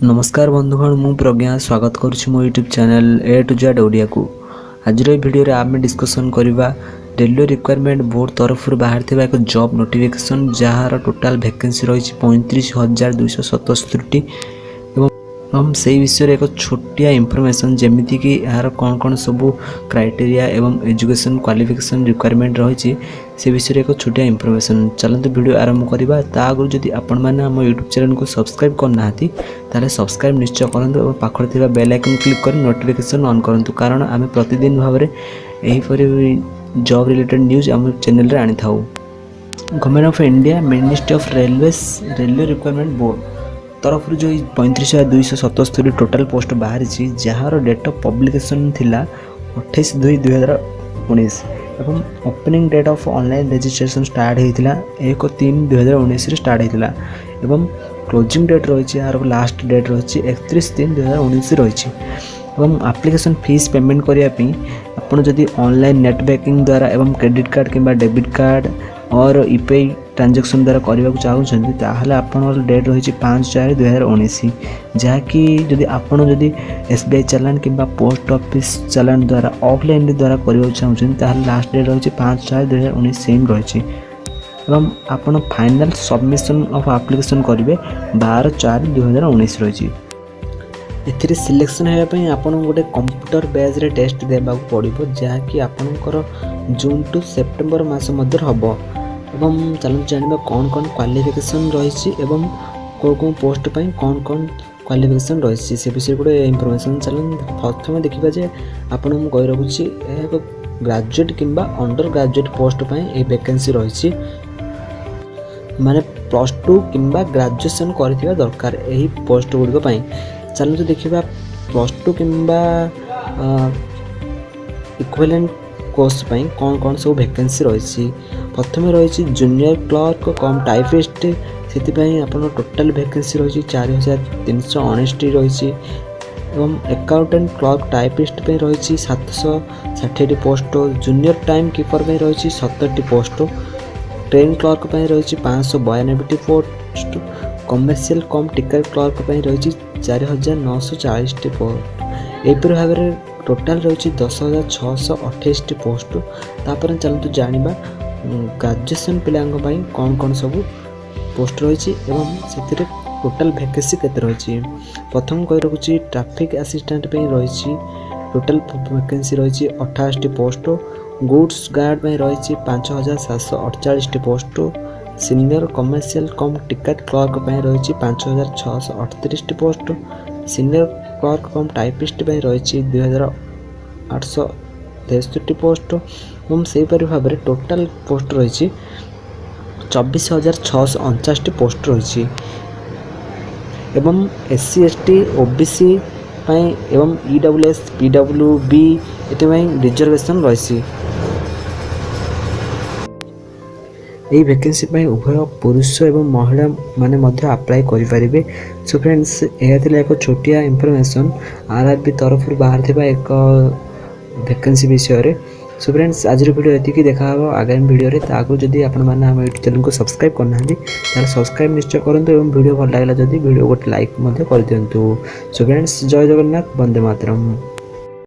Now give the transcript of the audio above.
नमस्कार बंधुगण मु प्रज्ञा स्वागत करुच्ची मो YouTube channel A to Z Odia को। आज भिडियो आम डिस्कसन करवा रेलवे रिक्वायरमेंट बोर्ड तरफ बाहर एक job notification jar total vacancy रही 35,277 एवं से विषय एक छोटिया इनफॉरमेशन जमीती कि यार कौन कौन सब क्राइटेरिया एवं एजुकेशन क्वालिफिकेशन रिक्वायरमेंट रही से विषय एक छोटिया इनफॉरमेशन। चलते वीडियो आरंभ करवा ता आगु जदि आपण मैंने आम यूट्यूब चैनल को सब्सक्राइब करना ताले सब्सक्राइब निश्चय करूँ और पाखर थी बेल आइकन क्लिक कर नोटिफिकेशन ऑन करूँ कारण आम प्रतिदिन भाव में यहीपरि जॉब रिलेटेड न्यूज आम चैनल रे आनी थाउ। Government of India ministry of railway requirement board तरफ जो 35,277 टोटाल पोस्ट बाहरी जार डेट ऑफ पब्लिकेशन थिला 28/2/2019 एवं opening date of online registration start होता 1/3/2019 स्टार्ट होता एवं क्लोजिंग डेट रही यार लास्ट डेट रही 31/3/2019 रही एवं एप्लिकेशन फीस पेमेंट करने आपड़ जदि ऑनलाइन नेट बैंकिंग द्वारा एवं क्रेडिट कार्ड किंबा डेबिट कार्ड और यूपीआई ट्रांजेक्शन द्वारा करने को चाहते ताहले आपनर डेट रही 5/4/2019 जहाँकि जदि आपड़ जदि एसबीआई चालान किंबा पोस्ट ऑफिस चालान द्वारा ऑफलाइन द्वारा करने को चाहते ताहले लास्ट डेट रही 5/4/2019 सेम रही एवं आपन फाइनल सबमिशन ऑफ एप्लिकेशन करेंगे 12/4/2019 रही। एथिरे सिलेक्शन होगापी आपन गोटे कंप्यूटर बेस रे टेस्ट देवा पड़ो जहाँकि आपणकर जून टू सेप्टेम्बर मास मध्य हम एवं चलते जानवा कौन कौन क्वालिफिकेशन रही एवं कौन कौन पोस्ट पर कौन कौन क्वालिफिकेशन रही से विषय गोटे इनफॉरमेशन चलते प्रथम देखा जे आपन कही रखुच्छी एक ग्रेजुएट किंबा अंडर ग्रेजुएट पोस्ट पर यह वैकेंसी रही माने +2 किंबा ग्रेजुएशन कर दरकार यही पोस्ट गुड़िक चलते देखा +2 किंबा इक्विवेलेंट कोर्स पर कौन कौन सब वैकेंसी रही प्रथम रही जूनियर क्लर्क कम टाइपिस्ट से आप टोटाल वैकेंसी रही 4,369 रही एवं अकाउंटेंट क्लर्क टाइपिस्ट पे रही 760 पोस्ट जूनियर टाइम कीपर पे रही 70 पोस्ट ट्रेन क्लर्क पे रही 592 पोस्ट कमर्शियल कम टिकट क्लर्क पे रही 4,940 पोस्ट एपरी भाव में टोटाल रही 10,628 पोस्ट। तापर चलते जाना ग्रेजुएशन पिलांई कौन कौन सब पोस्ट रही एवं से टोटाल वैकेंसी केते रही प्रथम कही रखुच्छी ट्रैफिक असिस्टेंट पे रही टोटाल वैकेंसी रही 28 पोस्ट गुड्स गार्ड में रही 5,748 पोस्ट सीनियर कमर्शियल कम टिकट क्लर्क पे रही 5,638 पोस्ट सीनियर क्लर्क कम टाइपिस्ट पे रही 2,863 पोस्ट और से भाव में टोटाल पोस्ट रही 24,649 पोस्ट रही एवं SC ST OBC एवं EWS PWB ये रिजर्वेशन रही। यही वैकेंसी उभय पुरुष एवं महिला माने मध्य अप्लाई करें। सो फ्रेंड्स यह एक छोटिया इनफॉरमेशन RRB तरफ बाहर थी एक वैकेंसी विषय। सो फ्रेंड्स आज वीडियो ये देखा आगामी वीडियो रे आगु जदि आपण माने हम यूट्यूब चैनल को सब्सक्राइब करना तार सब्सक्राइब निश्चय करूँ एवं वीडियो भल लगे जदि वीडियो गोटे लाइक कर दिंतु। सो फ्रेंड्स जय जगन्नाथ वंदे मातरम।